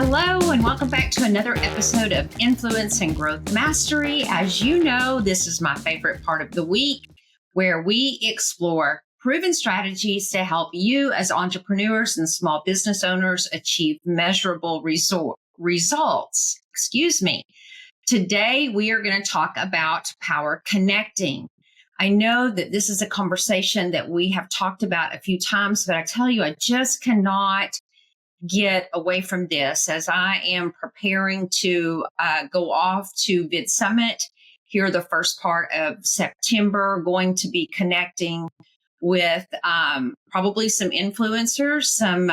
Hello, and welcome back to another episode of Influence and Growth Mastery. As you know, this is my favorite part of the week where we explore proven strategies to help you as entrepreneurs and small business owners achieve measurable results. Today, we are going to talk about power connecting. I know that this is a conversation that we have talked about a few times, but I tell you, I just cannot get away from this as I am preparing to go off to Vid Summit here the first part of September, going to be connecting with probably some influencers, some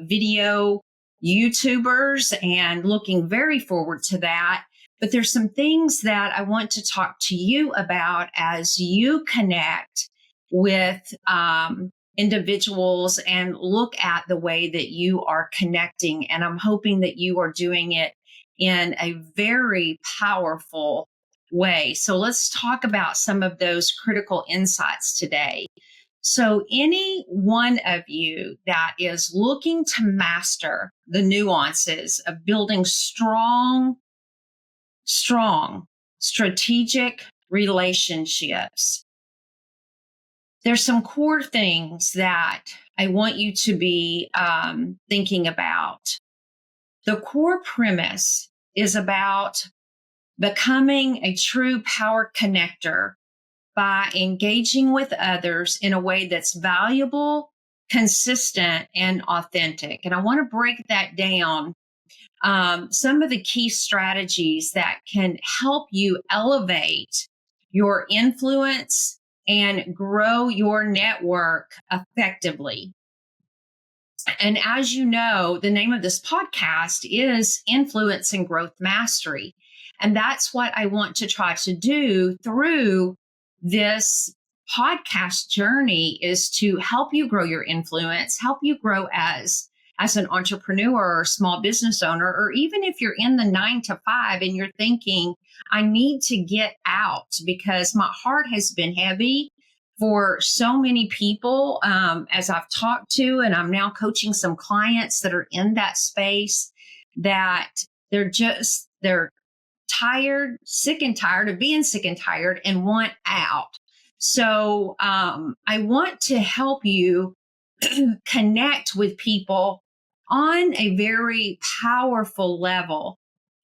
video YouTubers, and looking very forward to that. But there's some things that I want to talk to you about as you connect with individuals and look at the way that you are connecting. And I'm hoping that you are doing it in a very powerful way. So let's talk about some of those critical insights today. So any one of you that is looking to master the nuances of building strong, strategic relationships, there's some core things that I want you to be thinking about. The core premise is about becoming a true power connector by engaging with others in a way that's valuable, consistent, and authentic. And I want to break that down. Some of the key strategies that can help you elevate your influence and grow your network effectively. And as you know, the name of this podcast is Influence and Growth Mastery. And that's what I want to try to do through this podcast journey, is to help you grow your influence, help you grow as an entrepreneur or small business owner, or even if you're in the 9 to 5 and you're thinking, I need to get out because my heart has been heavy for so many people as I've talked to, and I'm now coaching some clients that are in that space, that they're tired, sick and tired of being sick and tired and want out. So I want to help you connect with people on a very powerful level,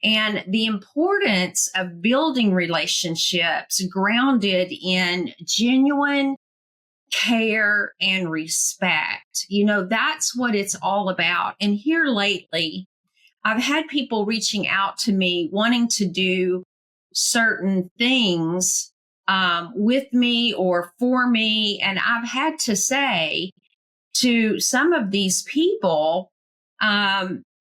and the importance of building relationships grounded in genuine care and respect. You know, that's what it's all about. And here lately, I've had people reaching out to me wanting to do certain things with me or for me. And I've had to say to some of these people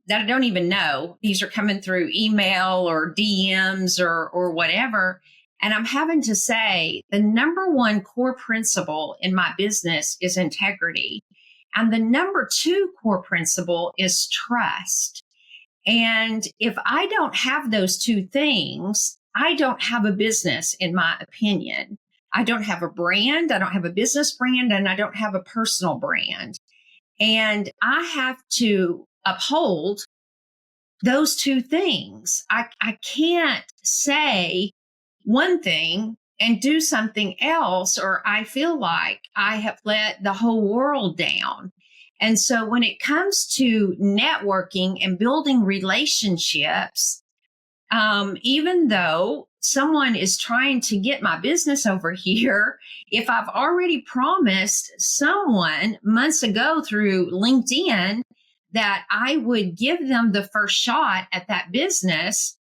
that I don't even know, these are coming through email or DMs or whatever. And I'm having to say the number one core principle in my business is integrity. And the number 2 core principle is trust. And if I don't have those 2 things, I don't have a business, in my opinion. I don't have a brand, I don't have a business brand, and I don't have a personal brand. And I have to uphold those 2 things. I can't say one thing and do something else, or I feel like I have let the whole world down. And so when it comes to networking and building relationships, even though someone is trying to get my business over here, if I've already promised someone months ago through LinkedIn that I would give them the first shot at that business,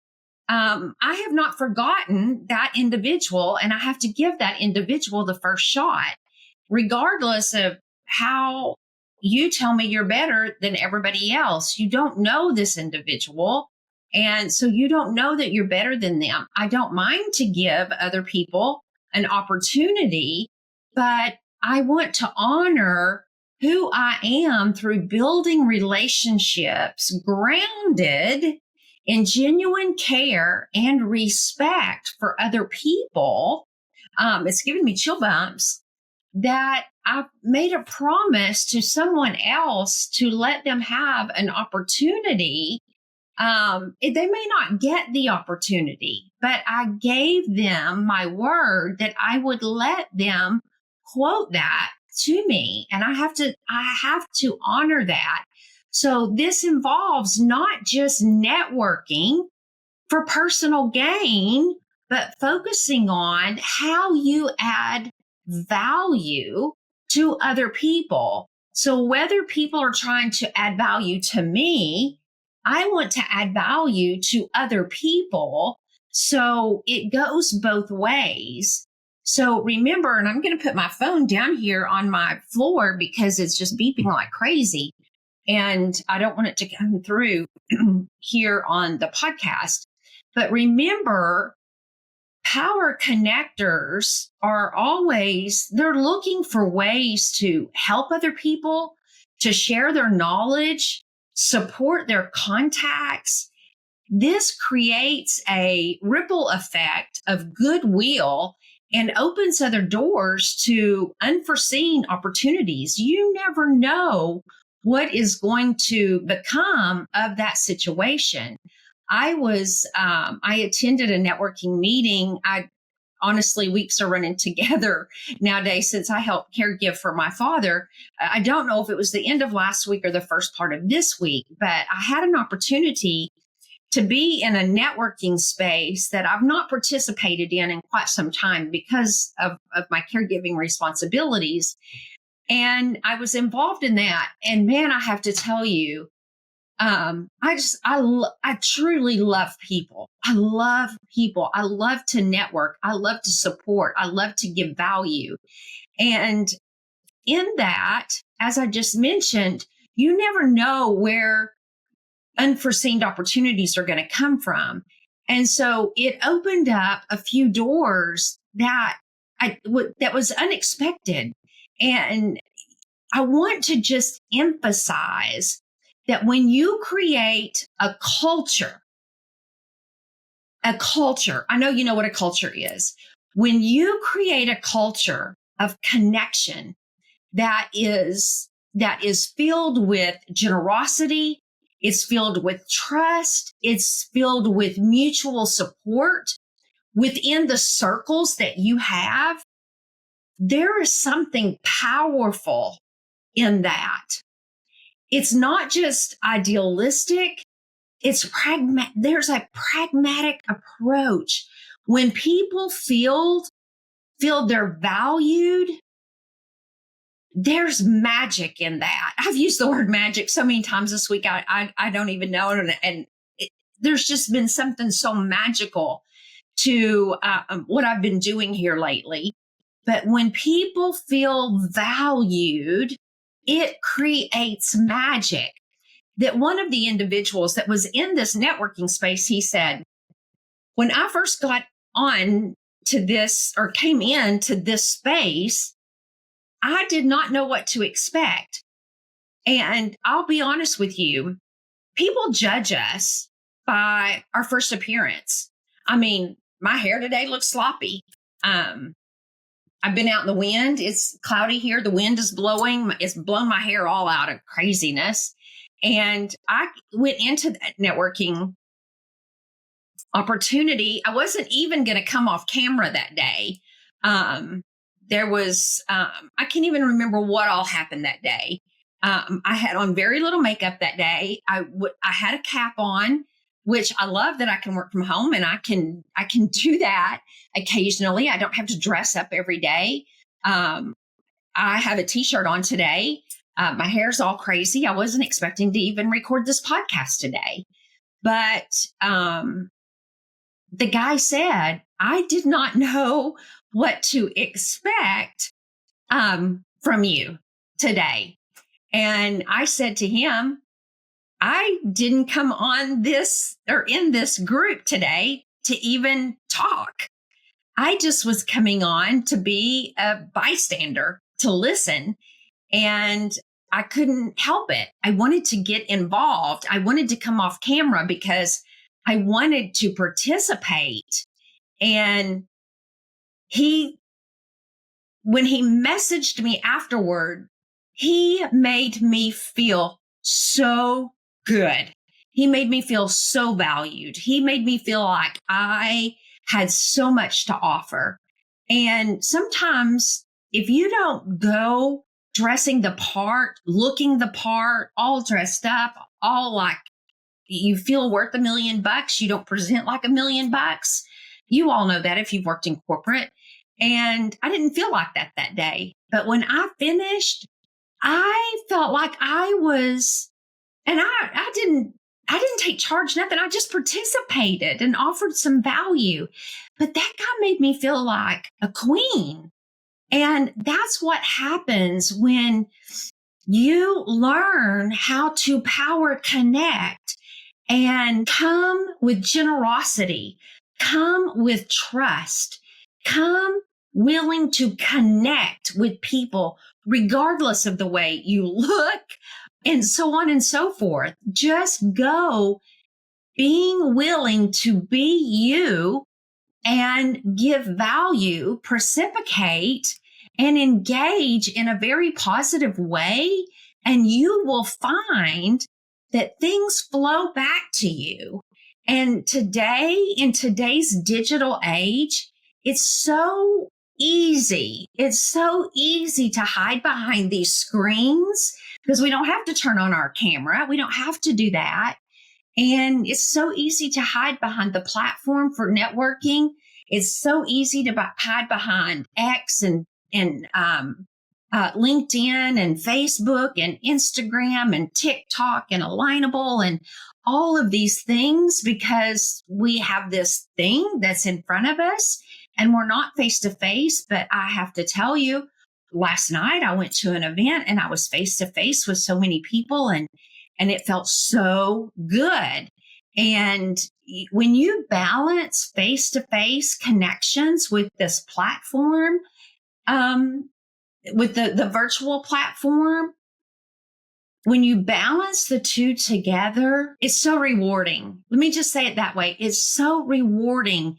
I have not forgotten that individual, and I have to give that individual the first shot, regardless of how you tell me you're better than everybody else. You don't know this individual. And so you don't know that you're better than them. I don't mind to give other people an opportunity, but I want to honor who I am through building relationships grounded in genuine care and respect for other people. It's giving me chill bumps that I've made a promise to someone else to let them have an opportunity they may not get the opportunity, but I gave them my word that I would let them quote that to me. And I have to honor that. So this involves not just networking for personal gain, but focusing on how you add value to other people. So whether people are trying to add value to me, I want to add value to other people. So it goes both ways. So remember, and I'm going to put my phone down here on my floor because it's just beeping like crazy. And I don't want it to come through here on the podcast. But remember, power connectors are always, they're looking for ways to help other people, to share their knowledge, support their contacts. This creates a ripple effect of goodwill and opens other doors to unforeseen opportunities. You never know what is going to become of that situation. I attended a networking meeting. Honestly, weeks are running together nowadays since I helped caregive for my father. I don't know if it was the end of last week or the first part of this week, but I had an opportunity to be in a networking space that I've not participated in quite some time because of my caregiving responsibilities. And I was involved in that. And man, I have to tell you, I truly love people. I love people. I love to network. I love to support. I love to give value. And in that, as I just mentioned, you never know where unforeseen opportunities are going to come from. And so it opened up a few doors that was unexpected. And I want to just emphasize that when you create a culture, I know you know what a culture is. When you create a culture of connection that is filled with generosity, it's filled with trust, it's filled with mutual support within the circles that you have, there is something powerful in that. It's not just idealistic. There's a pragmatic approach. When people feel they're valued, there's magic in that. I've used the word magic so many times this week. I don't even know. And there's just been something so magical to what I've been doing here lately. But when people feel valued, it creates magic. That one of the individuals that was in this networking space, he said, when I first got on to this or came into this space, I did not know what to expect. And I'll be honest with you, people judge us by our first appearance. I mean, my hair today looks sloppy. I've been out in the wind. It's cloudy here. The wind is blowing. It's blown my hair all out of craziness. And I went into that networking opportunity. I wasn't even going to come off camera that day. There was, I can't even remember what all happened that day. I had on very little makeup that day. I had a cap on, which I love that I can work from home and I can do that occasionally. I don't have to dress up every day. I have a t-shirt on today. My hair's all crazy. I wasn't expecting to even record this podcast today. But the guy said, I did not know what to expect from you today. And I said to him, I didn't come on this or in this group today to even talk. I just was coming on to be a bystander, to listen. And I couldn't help it. I wanted to get involved. I wanted to come off camera because I wanted to participate. And when he messaged me afterward, he made me feel so good. He made me feel so valued. He made me feel like I had so much to offer. And sometimes if you don't go dressing the part, looking the part, all dressed up, all like you feel worth $1,000,000, you don't present like $1,000,000. You all know that if you've worked in corporate. And I didn't feel like that day. But when I finished, I felt like I was, and I didn't take charge, nothing. I just participated and offered some value. But that guy made me feel like a queen. And that's what happens when you learn how to power connect and come with generosity, come with trust, come willing to connect with people, regardless of the way you look, and so on and so forth. Just go being willing to be you and give value, reciprocate, and engage in a very positive way. And you will find that things flow back to you. And today, in today's digital age, it's so easy. It's so easy to hide behind these screens because we don't have to turn on our camera. We don't have to do that. And it's so easy to hide behind the platform for networking. It's so easy to hide behind X and LinkedIn and Facebook and Instagram and TikTok and Alignable and all of these things because we have this thing that's in front of us and we're not face to face. But I have to tell you, last night I went to an event and I was face to face with so many people and it felt so good. And when you balance face to face connections with this platform, with the virtual platform, when you balance the two together, it's so rewarding. Let me just say it that way. It's so rewarding.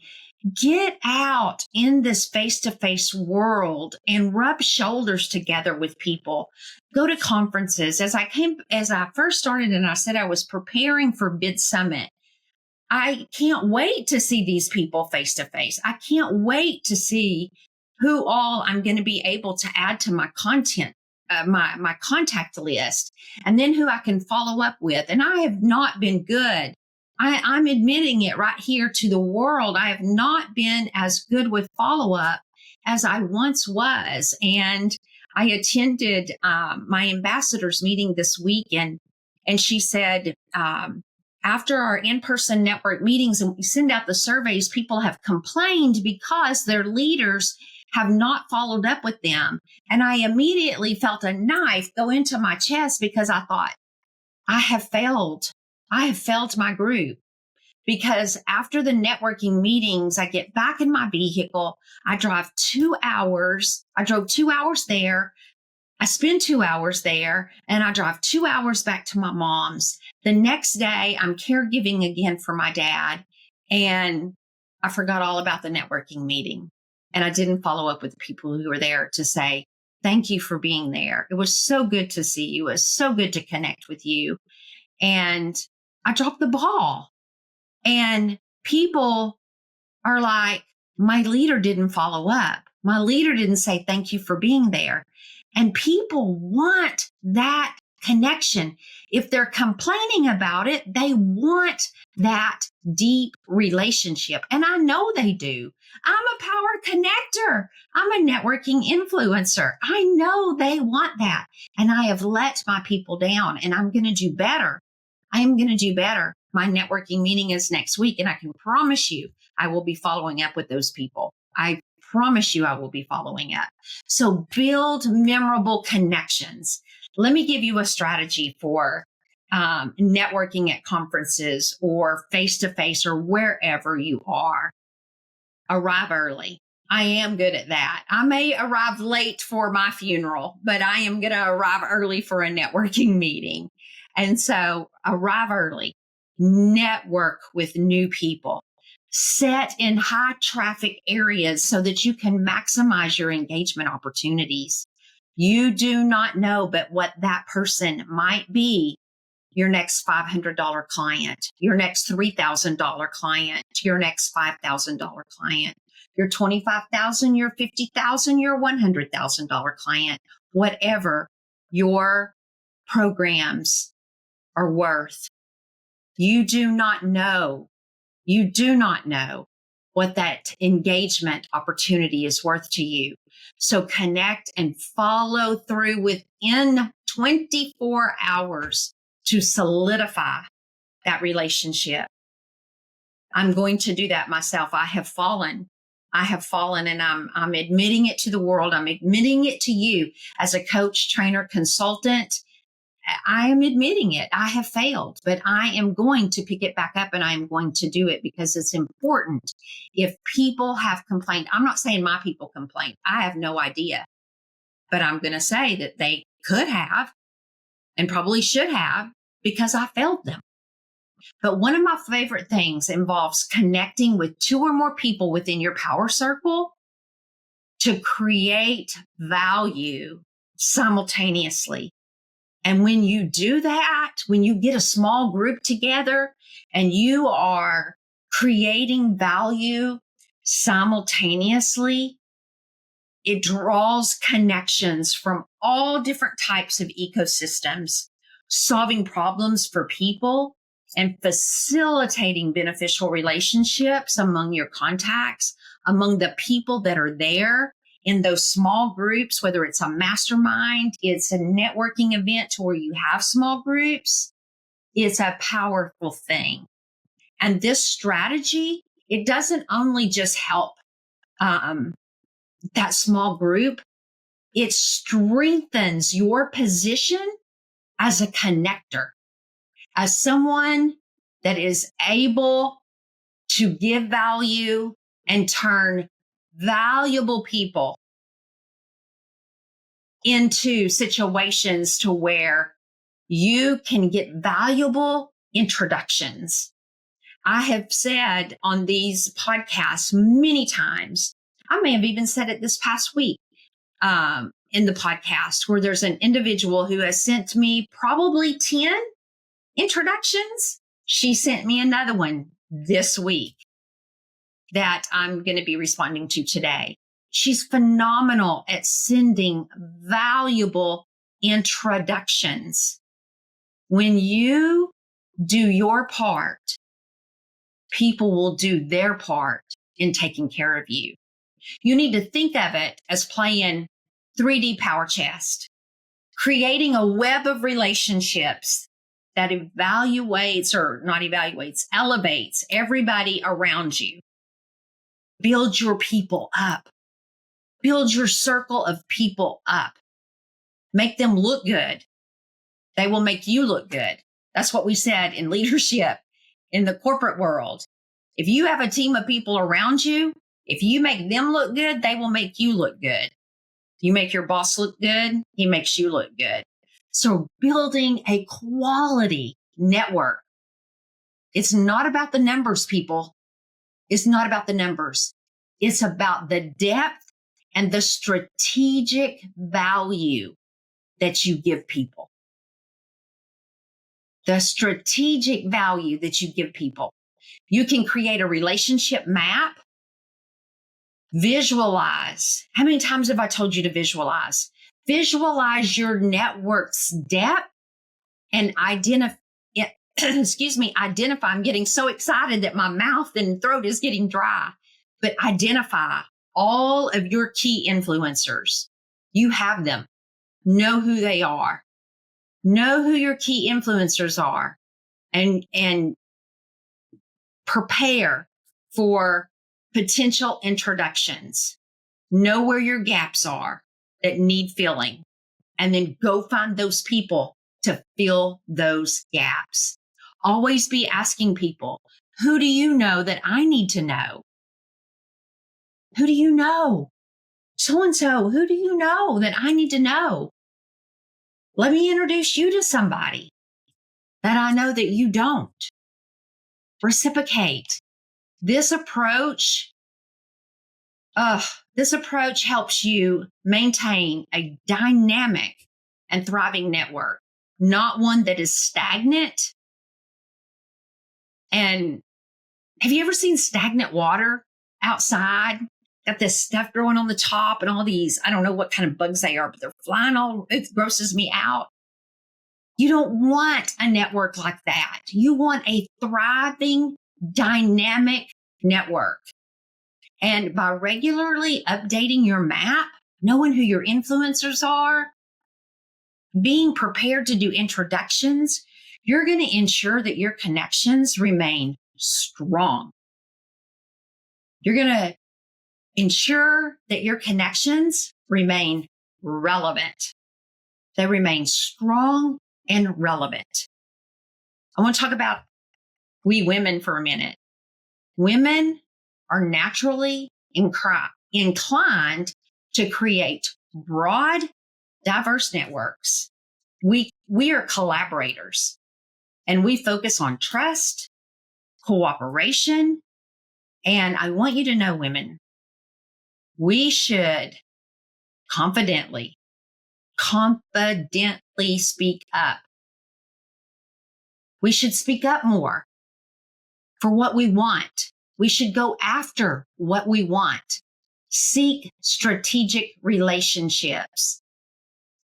Get out in this face-to-face world and rub shoulders together with people. Go to conferences. As I first started and I said I was preparing for Bid Summit, I can't wait to see these people face to face. I can't wait to see who all I'm going to be able to add to my content, my contact list, and then who I can follow up with. And I have not been good. I'm admitting it right here to the world. I have not been as good with follow up as I once was. And I attended my ambassadors meeting this week, and she said, after our in-person network meetings and we send out the surveys, people have complained because their leaders have not followed up with them. And I immediately felt a knife go into my chest because I thought, I have failed my group. Because after the networking meetings, I get back in my vehicle. I drive 2 hours. I drove 2 hours there. I spend 2 hours there and I drive 2 hours back to my mom's. The next day, I'm caregiving again for my dad. And I forgot all about the networking meeting. And I didn't follow up with the people who were there to say, thank you for being there. It was so good to see you. It was so good to connect with you. And I dropped the ball. And people are like, my leader didn't follow up. My leader didn't say thank you for being there. And people want that connection. If they're complaining about it, they want that deep relationship. And I know they do. I'm a power connector. I'm a networking influencer. I know they want that. And I have let my people down, and I'm going to do better. I am going to do better. My networking meeting is next week, and I can promise you I will be following up with those people. I promise you I will be following up. So build memorable connections. Let me give you a strategy for networking at conferences or face-to-face or wherever you are. Arrive early. I am good at that. I may arrive late for my funeral, but I am going to arrive early for a networking meeting. And so arrive early, network with new people, set in high traffic areas so that you can maximize your engagement opportunities. You do not know but what that person might be your next $500 client, your next $3,000 client, your next $5,000 client, your $25,000, your $50,000, your $100,000 client, whatever your programs are worth. You do not know what that engagement opportunity is worth to you. So connect and follow through within 24 hours to solidify that relationship. I'm going to do that myself. I have fallen and I'm admitting it to the world. I'm admitting it to you as a coach, trainer, consultant. I am admitting it. I have failed, but I am going to pick it back up and I am going to do it because it's important. If people have complained, I'm not saying my people complained. I have no idea, but I'm going to say that they could have and probably should have because I failed them. But one of my favorite things involves connecting with 2 or more people within your power circle to create value simultaneously. And when you do that, when you get a small group together and you are creating value simultaneously, it draws connections from all different types of ecosystems, solving problems for people and facilitating beneficial relationships among your contacts, among the people that are there in those small groups, whether it's a mastermind, it's a networking event where you have small groups. It's a powerful thing. And this strategy, it doesn't only just help that small group, it strengthens your position as a connector, as someone that is able to give value and turn valuable people into situations to where you can get valuable introductions. I have said on these podcasts many times, I may have even said it this past week in the podcast, where there's an individual who has sent me probably 10 introductions. She sent me another one this week that I'm going to be responding to today. She's phenomenal at sending valuable introductions. When you do your part, people will do their part in taking care of you. You need to think of it as playing 3D power chess, creating a web of relationships that elevates everybody around you. Build your people up. Build your circle of people up. Make them look good. They will make you look good. That's what we said in leadership in the corporate world. If you have a team of people around you, if you make them look good, they will make you look good. You make your boss look good, he makes you look good. So building a quality network. It's not about the numbers, people. It's not about the numbers. It's about the depth and the strategic value that you give people. The strategic value that you give people. You can create a relationship map. Visualize. How many times have I told you to visualize? Visualize your network's depth and identify. I'm getting so excited that my mouth and throat is getting dry. But identify all of your key influencers. You have them. Know who they are. Know who your key influencers are and prepare for potential introductions. Know where your gaps are that need filling, and then go find those people to fill those gaps. Always be asking people, who do you know that I need to know? Who do you know? So-and-so, who do you know that I need to know? Let me introduce you to somebody that I know that you don't. Reciprocate. This approach helps you maintain a dynamic and thriving network. not one that is stagnant. And have you ever seen stagnant water outside? Got this stuff growing on the top and all these, I don't know what kind of bugs they are, but they're flying all, it grosses me out. You don't want a network like that. You want a thriving, dynamic network. And by regularly updating your map, knowing who your influencers are, being prepared to do introductions, you're going to ensure that your connections remain strong. You're going to ensure that your connections remain relevant. They remain strong and relevant. I want to talk about we women for a minute. Women are naturally inclined to create broad, diverse networks. We are collaborators, and we focus on trust, cooperation. And I want you to know, women, we should confidently speak up. We should speak up more for what we want. We should go after what we want. Seek strategic relationships.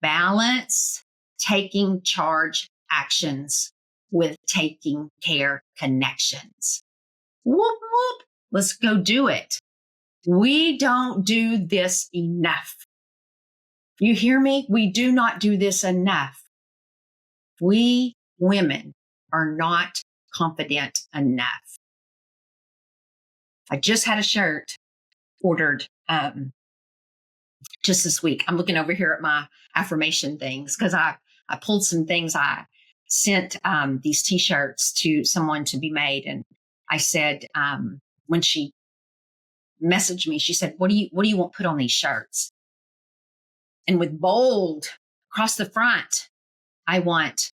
Balance taking charge actions with taking care connections. Whoop, whoop. Let's go do it. We don't do this enough. You hear me? We do not do this enough. We women are not confident enough. I just had a shirt ordered just this week. I'm looking over here at my affirmation things because I pulled some things. I sent these t-shirts to someone to be made. And I said, when she messaged me, she said, what do you want put on these shirts? And with bold across the front, I want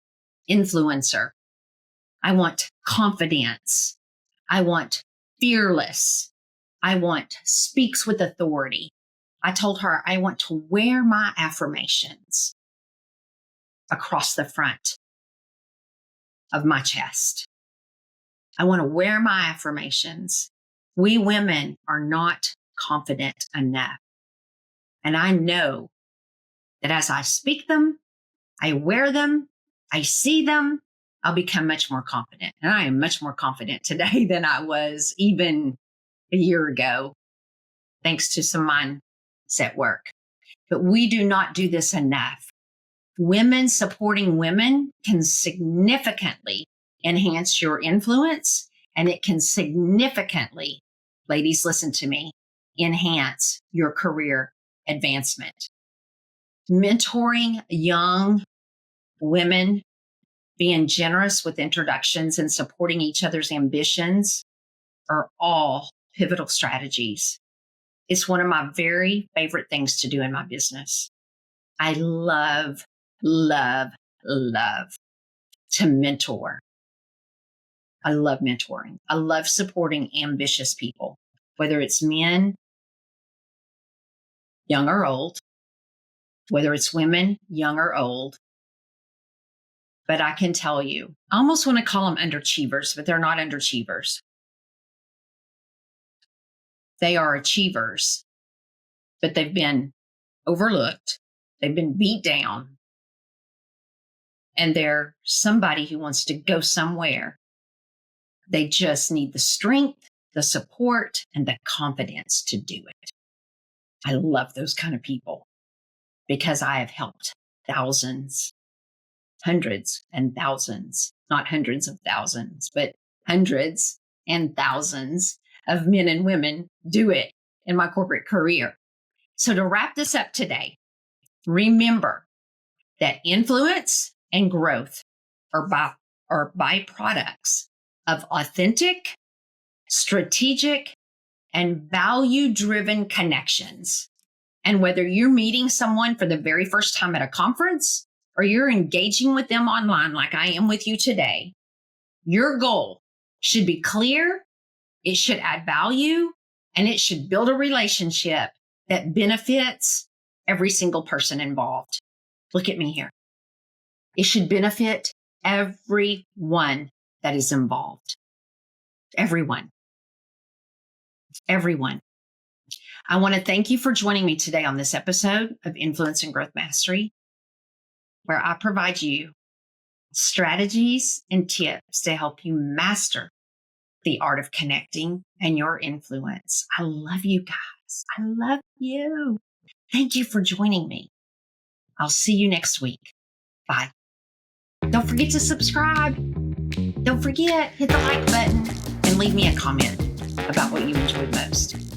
influencer. I want confidence. I want fearless. I want speaks with authority. I told her I want to wear my affirmations across the front of my chest. I want to wear my affirmations. We women are not confident enough. And I know that as I speak them, I wear them, I see them, I'll become much more confident. And I am much more confident today than I was even a year ago, thanks to some mindset work. But we do not do this enough. Women supporting women can significantly enhance your influence, and it can significantly, ladies, listen to me, enhance your career advancement. Mentoring young women, being generous with introductions and supporting each other's ambitions are all pivotal strategies. It's one of my very favorite things to do in my business. I love to mentor. I love mentoring. I love supporting ambitious people, whether it's men, young or old, whether it's women, young or old. But I can tell you, I almost want to call them underachievers, but they're not underachievers. They are achievers, but they've been overlooked. They've been beat down. And they're somebody who wants to go somewhere. They just need the strength, the support, and the confidence to do it. I love those kind of people because I have helped thousands, hundreds and thousands, not hundreds of thousands, but hundreds and thousands of men and women do it in my corporate career. So to wrap this up today, remember that influence and growth are byproducts of authentic, strategic, and value-driven connections. And whether you're meeting someone for the very first time at a conference or you're engaging with them online like I am with you today, your goal should be clear, it should add value, and it should build a relationship that benefits every single person involved. Look at me here. It should benefit everyone that is involved. Everyone. Everyone. I want to thank you for joining me today on this episode of Influence and Growth Mastery, where I provide you strategies and tips to help you master the art of connecting and your influence. I love you guys. I love you. Thank you for joining me. I'll see you next week. Bye. Don't forget to subscribe. Don't forget, hit the like button and leave me a comment about what you enjoyed most.